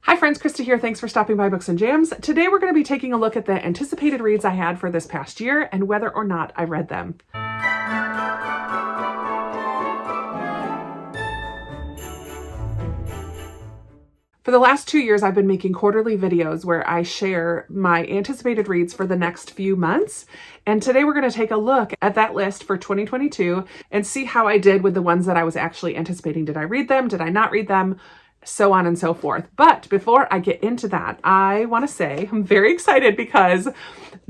Hi friends, Krista here. Thanks for stopping by Books and Jams. Today we're going to be taking a look at the anticipated reads I had for this past year and whether or not I read them. For the last 2 years, I've been making quarterly videos where I share my anticipated reads for the next few months. And today we're going to take a look at that list for 2022 and see how I did with the ones that I was actually anticipating. Did I read them? Did I not read them? So on and so forth. But before I get into that, I want to say I'm very excited because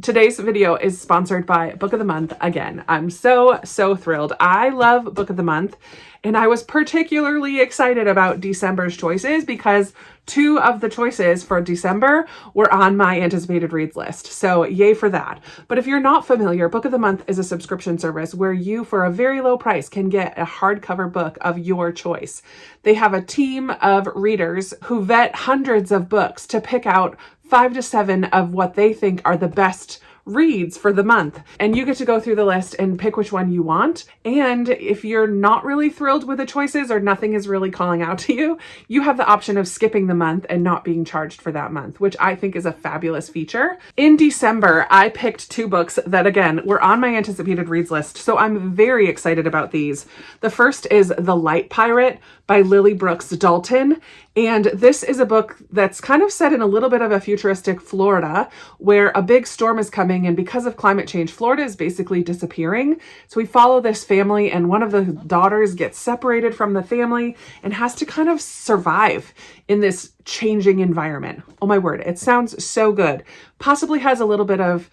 today's video is sponsored by Book of the Month again. I'm so thrilled. I love Book of the Month, and I was particularly excited about December's choices because 2 of the choices for December were on my anticipated reads list. So yay for that. But if you're not familiar, Book of the Month is a subscription service where you, for a very low price, can get a hardcover book of your choice. They have a team of readers who vet hundreds of books to pick out 5 to 7 of what they think are the best reads for the month. And you get to go through the list and pick which one you want. And if you're not really thrilled with the choices or nothing is really calling out to you, you have the option of skipping the month and not being charged for that month, which I think is a fabulous feature. In December, I picked 2 books that, again, were on my anticipated reads list. So I'm very excited about these. The first is The Light Pirate by Lily Brooks Dalton. And this is a book that's kind of set in a little bit of a futuristic Florida where a big storm is coming, and because of climate change, Florida is basically disappearing. So we follow this family, and one of the daughters gets separated from the family and has to kind of survive in this changing environment. Oh my word, it sounds so good. Possibly has a little bit of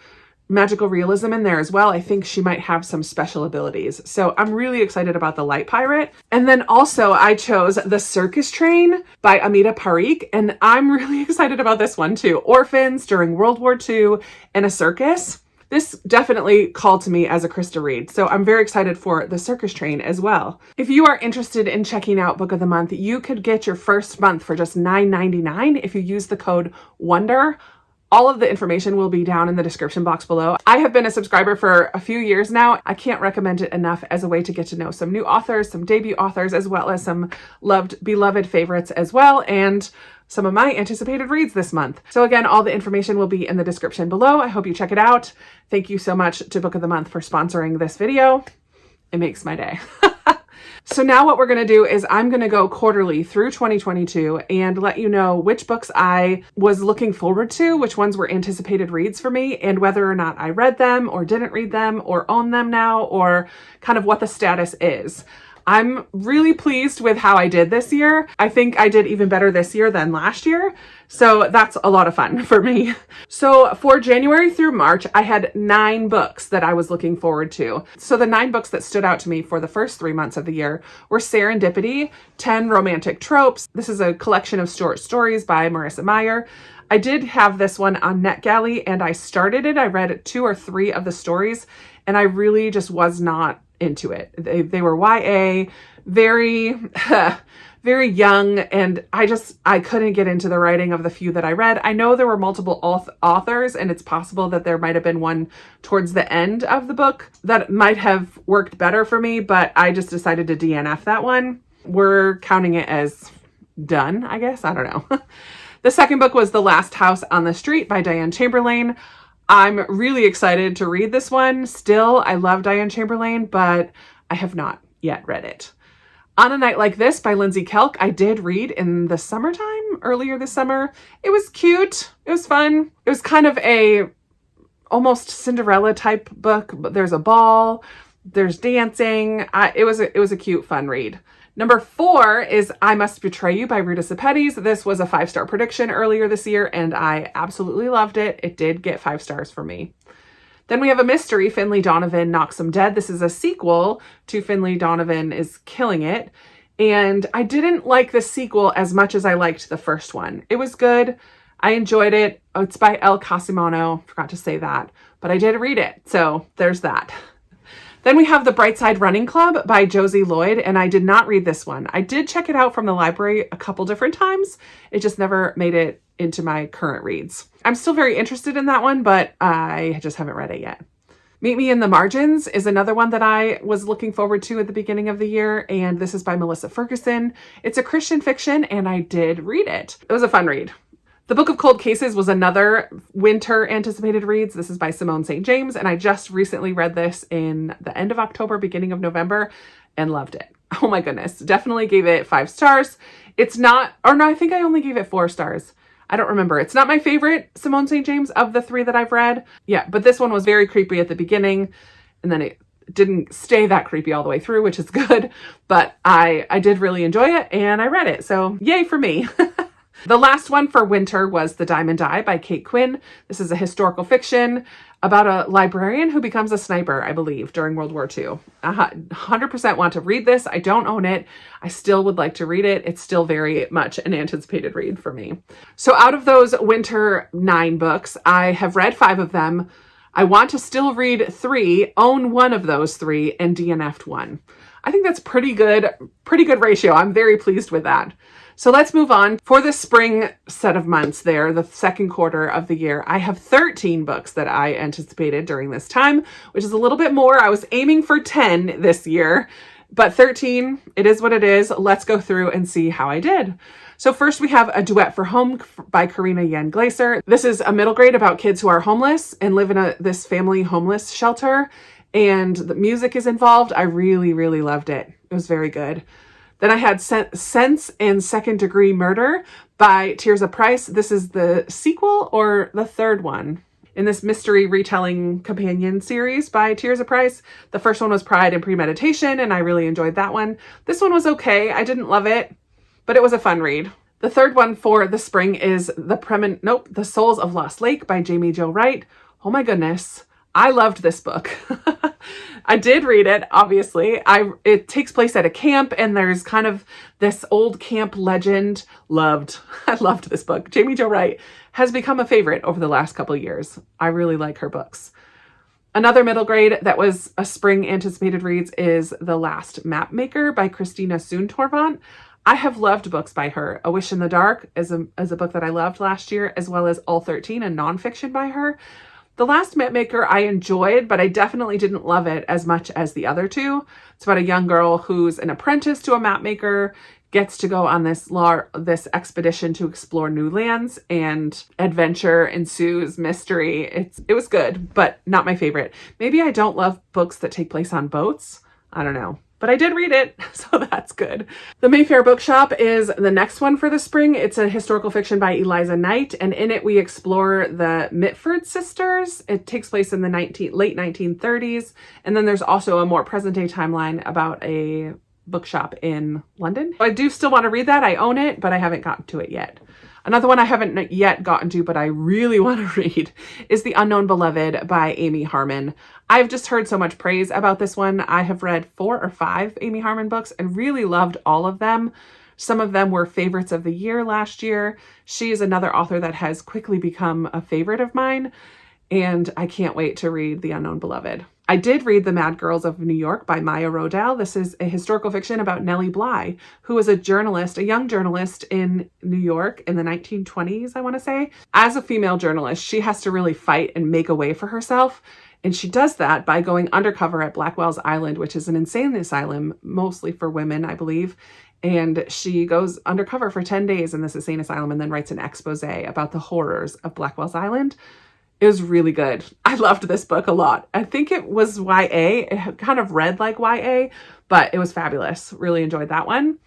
magical realism in there as well. I think she might have some special abilities. So I'm really excited about The Light Pirate. And then also I chose The Circus Train by Amita Parikh, and I'm really excited about this one too. Orphans during World War II and a circus. This definitely called to me as a Krista read, so I'm very excited for The Circus Train as well. If you are interested in checking out Book of the Month, you could get your first month for just $9.99 if you use the code WONDER. All of the information will be down in the description box below. I have been a subscriber for a few years now. I can't recommend it enough as a way to get to know some new authors, some debut authors, as well as some beloved favorites as well, and some of my anticipated reads this month. So again, all the information will be in the description below. I hope you check it out. Thank you so much to Book of the Month for sponsoring this video. It makes my day. So now what we're going to do is I'm going to go quarterly through 2022 and let you know which books I was looking forward to, which ones were anticipated reads for me, and whether or not I read them or didn't read them or own them now, or kind of what the status is. I'm really pleased with how I did this year. I think I did even better this year than last year. So that's a lot of fun for me. So for January through March, I had 9 books that I was looking forward to. So the 9 books that stood out to me for the first 3 months of the year were Serendipity, 10 Romantic Tropes. This is a collection of short stories by Marissa Meyer. I did have this one on NetGalley and I started it. I read 2 or 3 of the stories and I really just was not into it. They were YA, very very young, and I couldn't get into the writing of the few that I read. I know there were multiple authors, and it's possible that there might have been one towards the end of the book that might have worked better for me, but I just decided to DNF that one. We're counting it as done, I guess. I don't know. The second book was The Last House on the Street by Diane Chamberlain. I'm really excited to read this one. Still, I love Diane Chamberlain, but I have not yet read it. On a Night Like This by Lindsay Kelk, I did read in the summertime, earlier this summer. It was cute. It was fun. It was kind of a almost Cinderella type book, but there's a ball, there's dancing. It was a cute, fun read. Number 4 is I Must Betray You by Ruta Sepetys. This was a 5-star prediction earlier this year, and I absolutely loved it. It did get 5 stars for me. Then we have a mystery, Finlay Donovan Knocks 'Em Dead. This is a sequel to Finlay Donovan is Killing It. And I didn't like the sequel as much as I liked the first one. It was good. I enjoyed it. Oh, it's by Elle Cosimano. Forgot to say that. But I did read it. So there's that. Then we have The Brightside Running Club by Josie Lloyd, and I did not read this one. I did check it out from the library a couple different times. It just never made it into my current reads. I'm still very interested in that one, but I just haven't read it yet. Meet Me in the Margins is another one that I was looking forward to at the beginning of the year, and this is by Melissa Ferguson. It's a Christian fiction, and I did read it. It was a fun read. The Book of Cold Cases was another winter anticipated reads. This is by Simone St. James, and I just recently read this in the end of October, beginning of November, and loved it. Oh my goodness. Definitely gave it 5 stars. It's not, or no, I think I only gave it 4 stars. I don't remember. It's not my favorite Simone St. James of the 3 that I've read. Yeah, but this one was very creepy at the beginning, and then it didn't stay that creepy all the way through, which is good. But I did really enjoy it, and I read it. So yay for me. The last one for winter was The Diamond Eye by Kate Quinn. This is a historical fiction about a librarian who becomes a sniper, I believe, during World War II. I 100% want to read this. I don't own it. I still would like to read it. It's still very much an anticipated read for me. So out of those winter 9 books, I have read 5 of them. I want to still read 3, own 1 of those 3, and DNF'd 1. I think that's pretty good ratio. I'm very pleased with that. So let's move on. For the spring set of months there, the second quarter of the year, I have 13 books that I anticipated during this time, which is a little bit more. I was aiming for 10 this year, but 13, it is what it is. Let's go through and see how I did. So first we have A Duet for Home by Karina Yan Glaser. This is a middle grade about kids who are homeless and live in this family homeless shelter, and the music is involved. I really, really loved it. It was very good. Then I had Sense and Second Degree Murder by Tirzah Price. This is the sequel or the third one in this mystery retelling companion series by Tirzah Price. The first one was Pride and Premeditation, and I really enjoyed that one. This one was okay. I didn't love it, but it was a fun read. The third one for the spring is The Souls of Lost Lake by Jamie Jo Wright. Oh my goodness. I loved this book. I did read it, obviously. It takes place at a camp, and there's kind of this old camp legend. I loved this book. Jamie Jo Wright has become a favorite over the last couple of years. I really like her books. Another middle grade that was a spring anticipated reads is The Last Mapmaker by Christina Soontorvant. I have loved books by her. A Wish in the Dark is a book that I loved last year, as well as All 13, a nonfiction by her. The Last Mapmaker I enjoyed, but I definitely didn't love it as much as the other 2. It's about a young girl who's an apprentice to a mapmaker, gets to go on this expedition to explore new lands, and adventure ensues, mystery. It was good, but not my favorite. Maybe I don't love books that take place on boats. I don't know. But I did read it, so that's good. The Mayfair Bookshop is the next one for the spring. It's a historical fiction by Eliza Knight, and in it we explore the Mitford sisters. It takes place in the late 1930s, and then there's also a more present-day timeline about a bookshop in London. I do still want to read that. I own it, but I haven't gotten to it yet. Another one I haven't yet gotten to, but I really want to read, is The Unknown Beloved by Amy Harmon. I've just heard so much praise about this one. I have read 4 or 5 Amy Harmon books and really loved all of them. Some of them were favorites of the year last year. She is another author that has quickly become a favorite of mine, and I can't wait to read The Unknown Beloved. I did read The Mad Girls of New York by Maya Rodell. This is a historical fiction about Nellie Bly, who was a young journalist in New York in the 1920s, I want to say. As a female journalist, she has to really fight and make a way for herself. And she does that by going undercover at Blackwell's Island, which is an insane asylum, mostly for women, I believe. And she goes undercover for 10 days in this insane asylum and then writes an expose about the horrors of Blackwell's Island. It was really good. I loved this book a lot. I think it was YA. It kind of read like YA, but it was fabulous. Really enjoyed that one.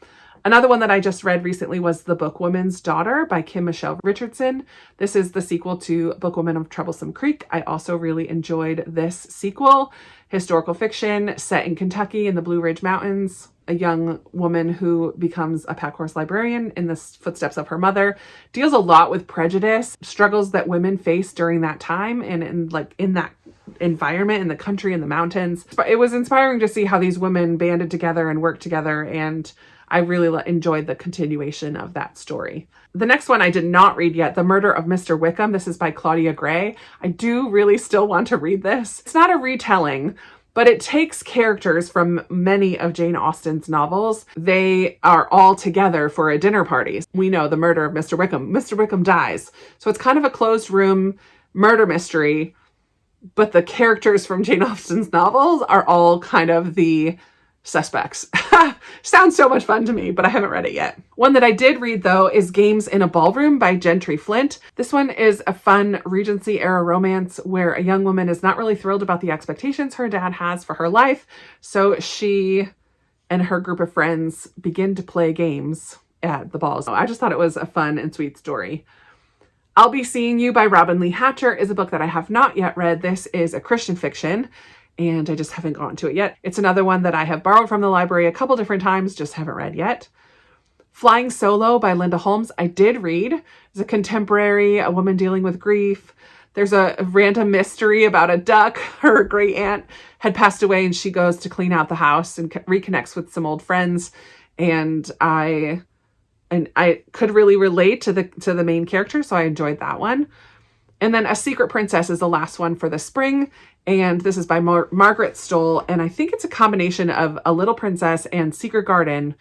Another one that I just read recently was The Bookwoman's Daughter by Kim Michelle Richardson. This is the sequel to Bookwoman of Troublesome Creek. I also really enjoyed this sequel. Historical fiction set in Kentucky in the Blue Ridge Mountains. A young woman who becomes a pack horse librarian in the footsteps of her mother, deals a lot with prejudice, struggles that women face during that time and in that environment in the country, in the mountains. It was inspiring to see how these women banded together and worked together, and I really enjoyed the continuation of that story. The next one I did not read yet, The Murder of Mr. Wickham. This is by Claudia Gray. I do really still want to read this. It's not a retelling, but it takes characters from many of Jane Austen's novels. They are all together for a dinner party. We know the murder of Mr. Wickham. Mr. Wickham dies. So it's kind of a closed room murder mystery but the characters from Jane Austen's novels are all kind of the suspects. Sounds so much fun to me, but I haven't read it yet. One that I did read, though, is Games in a Ballroom by Gentry Flint. This one is a fun Regency era romance where a young woman is not really thrilled about the expectations her dad has for her life. So she and her group of friends begin to play games at the balls. I just thought it was a fun and sweet story. I'll Be Seeing You by Robin Lee Hatcher is a book that I have not yet read. This is a Christian fiction, and I just haven't gotten to it yet. It's another one that I have borrowed from the library a couple different times, just haven't read yet. Flying Solo by Linda Holmes, I did read. It's a contemporary, a woman dealing with grief. There's a random mystery about a duck. Her great aunt had passed away, and she goes to clean out the house and reconnects with some old friends. And I could really relate to the main character, so I enjoyed that one. And then A Secret Princess is the last one for the spring, and this is by Margaret Stoll, and I think it's a combination of A Little Princess and Secret Garden,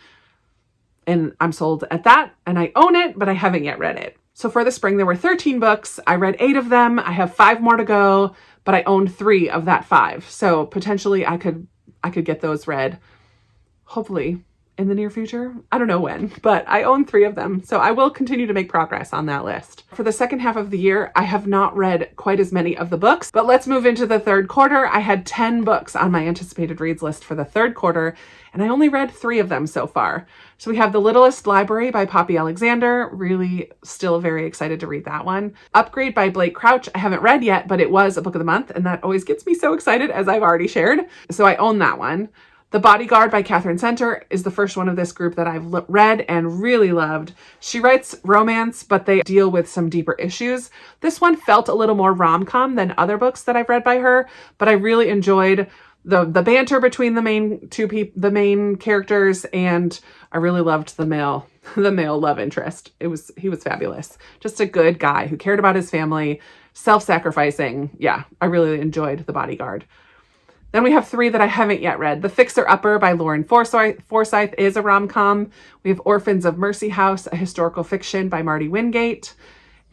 and I'm sold at that, and I own it, but I haven't yet read it. So for the spring, there were 13 books. I read 8 of them. I have 5 more to go, but I own 3 of that 5. So potentially I could get those read, hopefully in the near future. I don't know when, but I own 3 of them. So I will continue to make progress on that list. For the second half of the year, I have not read quite as many of the books, but let's move into the third quarter. I had 10 books on my anticipated reads list for the third quarter, and I only read 3 of them so far. So we have The Littlest Library by Poppy Alexander. Really still very excited to read that one. Upgrade by Blake Crouch. I haven't read yet, but it was a book of the month, and that always gets me so excited, as I've already shared. So I own that one. The Bodyguard by Catherine Center is the first one of this group that I've read and really loved. She writes romance, but they deal with some deeper issues. This one felt a little more rom-com than other books that I've read by her, but I really enjoyed the banter between the main characters, and I really loved the male love interest. He was fabulous. Just a good guy who cared about his family, self-sacrificing. Yeah, I really enjoyed The Bodyguard. Then we have 3 that I haven't yet read. The Fixer Upper by Lauren Forsyth is a rom-com. We have Orphans of Mercy House, a historical fiction by Marty Wingate.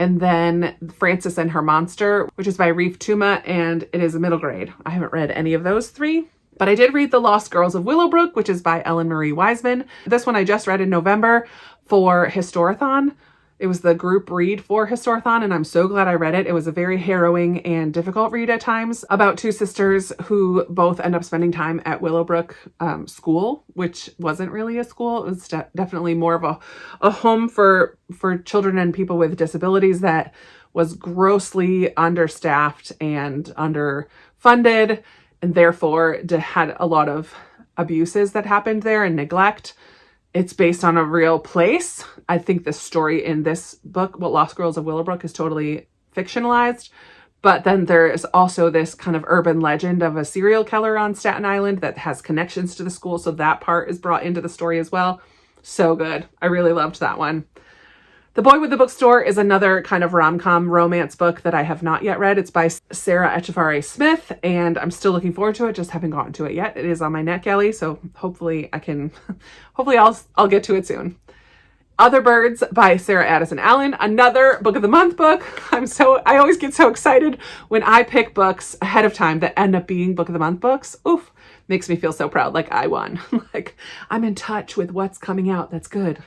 And then Frances and Her Monster, which is by Reef Tuma, and it is a middle grade. I haven't read any of those 3, but I did read The Lost Girls of Willowbrook, which is by Ellen Marie Wiseman. This one I just read in November for Historathon. It was the group read for Historathon, and I'm so glad I read it. It was a very harrowing and difficult read at times about 2 sisters who both end up spending time at Willowbrook School, which wasn't really a school. It was definitely more of a home for children and people with disabilities that was grossly understaffed and underfunded, and therefore had a lot of abuses that happened there and neglect. It's based on a real place. I think the story in this book, Lost Girls of Willowbrook, is totally fictionalized. But then there is also this kind of urban legend of a serial killer on Staten Island that has connections to the school. So that part is brought into the story as well. So good. I really loved that one. The Boy with the Bookstore is another kind of rom-com romance book that I have not yet read. It's by Sarah Echefare Smith, and I'm still looking forward to it. Just haven't gotten to it yet. It is on my NetGalley, so hopefully I'll get to it soon. Other Birds by Sarah Addison Allen, another book of the month book. I always get so excited when I pick books ahead of time that end up being book of the month books. Oof, makes me feel so proud, like I won. Like I'm in touch with what's coming out. That's good.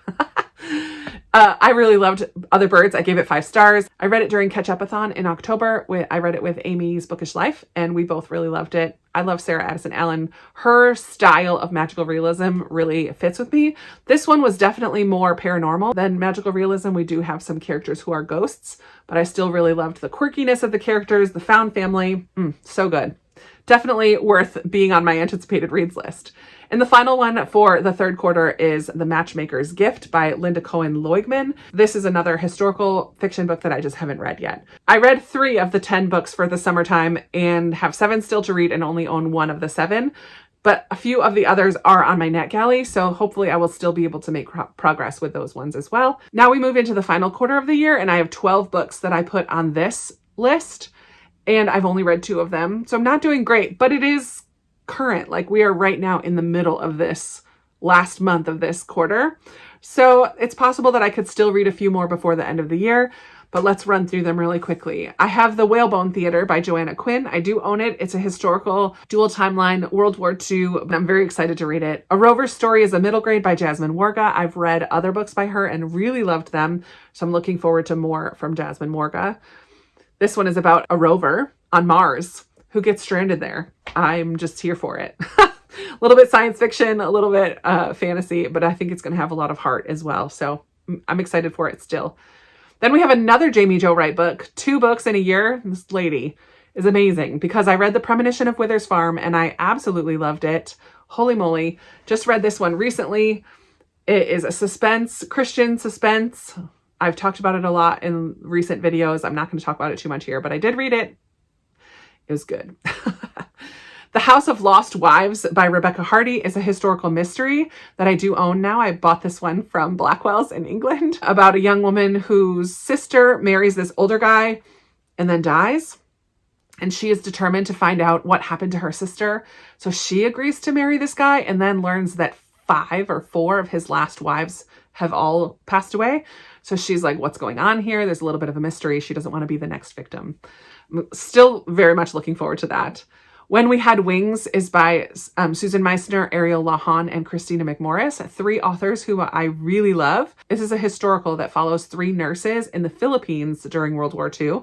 I really loved Other Birds. I gave it 5 stars. I read it during Catch-Up-a-thon in October. I read it with Amy's Bookish Life, and we both really loved it. I love Sarah Addison Allen. Her style of magical realism really fits with me. This one was definitely more paranormal than magical realism. We do have some characters who are ghosts, but I still really loved the quirkiness of the characters, the found family. So good. Definitely worth being on my anticipated reads list. And the final one for the third quarter is The Matchmaker's Gift by Linda Cohen Loigman. This is another historical fiction book that I just haven't read yet. I read 3 of the 10 books for the summertime and have 7 still to read and only own 1 of the 7. But a few of the others are on my NetGalley, so hopefully I will still be able to make progress with those ones as well. Now we move into the final quarter of the year, and I have 12 books that I put on this list, and I've only read 2 of them. So I'm not doing great, but it is current. Like we are right now in the middle of this last month of this quarter. So it's possible that I could still read a few more before the end of the year, but let's run through them really quickly. I have The Whalebone Theater by Joanna Quinn. I do own it. It's a historical dual timeline World War II. I'm very excited to read it. A Rover's Story is a middle grade by Jasmine Warga. I've read other books by her and really loved them, so I'm looking forward to more from Jasmine Warga. This one is about a rover on Mars who gets stranded there. I'm just here for it. A little bit science fiction, a little bit fantasy, but I think it's going to have a lot of heart as well. So I'm excited for it still. Then we have another Jamie Jo Wright book, 2 books in a year. This lady is amazing because I read The Premonition of Wither's Farm and I absolutely loved it. Holy moly. Just read this one recently. It is a suspense, Christian suspense. I've talked about it a lot in recent videos. I'm not going to talk about it too much here, but I did read it. It was good. The House of Lost Wives by Rebecca Hardy is a historical mystery that I do own now. I bought this one from Blackwell's in England about a young woman whose sister marries this older guy and then dies. And she is determined to find out what happened to her sister. So she agrees to marry this guy and then learns that 5 or 4 of his last wives have all passed away. So she's like, what's going on here? There's a little bit of a mystery. She doesn't want to be the next victim. I'm still very much looking forward to that. When We Had Wings is by Susan Meissner, Ariel Lahan, and Christina McMorris, 3 authors who I really love. This is a historical that follows 3 nurses in the Philippines during World War II.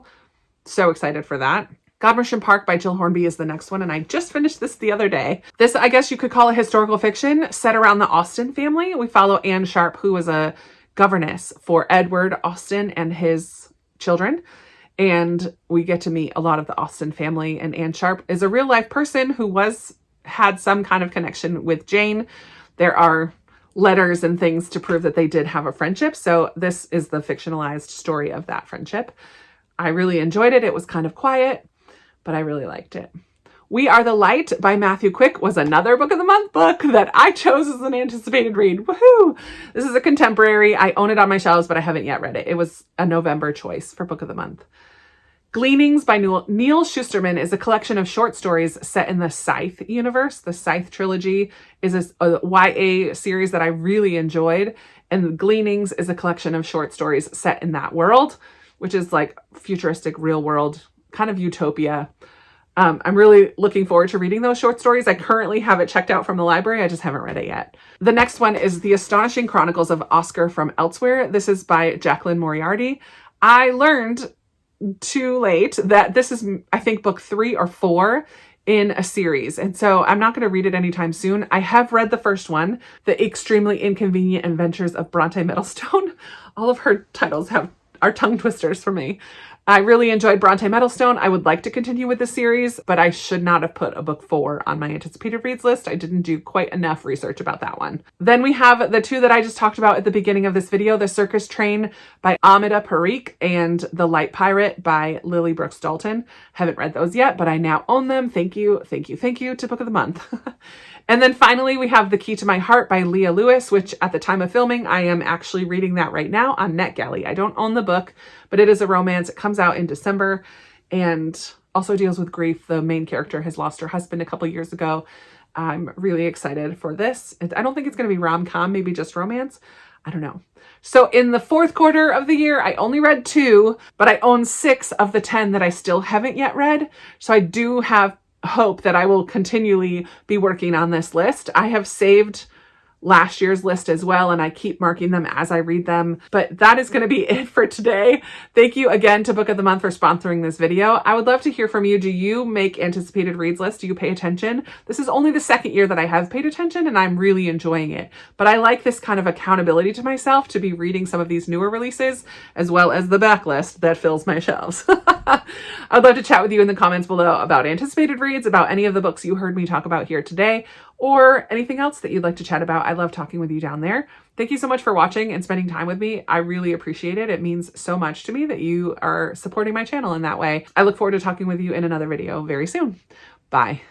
So excited for that. Godmersham Park by Jill Hornby is the next one, and I just finished this the other day. This, I guess you could call a historical fiction set around the Austen family. We follow Anne Sharp, who was a governess for Edward Austen and his children. And we get to meet a lot of the Austen family, and Anne Sharp is a real life person who had some kind of connection with Jane. There are letters and things to prove that they did have a friendship. So this is the fictionalized story of that friendship. I really enjoyed it. It was kind of quiet, but I really liked it. We Are the Light by Matthew Quick was another Book of the Month book that I chose as an anticipated read. Woohoo! This is a contemporary. I own it on my shelves, but I haven't yet read it. It was a November choice for Book of the Month. Gleanings by Neil Schusterman is a collection of short stories set in the Scythe universe. The Scythe trilogy is a YA series that I really enjoyed. And Gleanings is a collection of short stories set in that world, which is like futuristic, real world, kind of utopia. I'm really looking forward to reading those short stories. I currently have it checked out from the library. I just haven't read it yet. The next one is The Astonishing Chronicles of Oscar from Elsewhere. This is by Jacqueline Moriarty. I learned too late that this is, I think, book 3 or 4 in a series. And so I'm not going to read it anytime soon. I have read the first one, The Extremely Inconvenient Adventures of Bronte Middlestone. All of her titles are tongue twisters for me. I really enjoyed Bronte Middlestone. I would like to continue with the series, but I should not have put a book 4 on my anticipated reads list. I didn't do quite enough research about that one. Then we have the 2 that I just talked about at the beginning of this video, The Circus Train by Amida Parikh and The Light Pirate by Lily Brooks Dalton. Haven't read those yet, but I now own them. Thank you, thank you, thank you to Book of the Month. And then finally, we have The Key to My Heart by Leah Lewis, which at the time of filming, I am actually reading that right now on NetGalley. I don't own the book, but it is a romance. It comes out in December and also deals with grief. The main character has lost her husband a couple years ago. I'm really excited for this. I don't think it's going to be rom-com, maybe just romance. I don't know. So in the 4th quarter of the year, I only read 2, but I own 6 of the 10 that I still haven't yet read. So I do have hope that I will continually be working on this list. I have saved last year's list as well, and I keep marking them as I read them. But that is going to be it for today. Thank you again to Book of the Month for sponsoring this video. I would love to hear from you. Do you make anticipated reads lists? Do you pay attention? This is only the 2nd year that I have paid attention, and I'm really enjoying it. But I like this kind of accountability to myself to be reading some of these newer releases, as well as the backlist that fills my shelves. I'd love to chat with you in the comments below about anticipated reads, about any of the books you heard me talk about here today, or anything else that you'd like to chat about. I love talking with you down there. Thank you so much for watching and spending time with me. I really appreciate it. It means so much to me that you are supporting my channel in that way. I look forward to talking with you in another video very soon. Bye.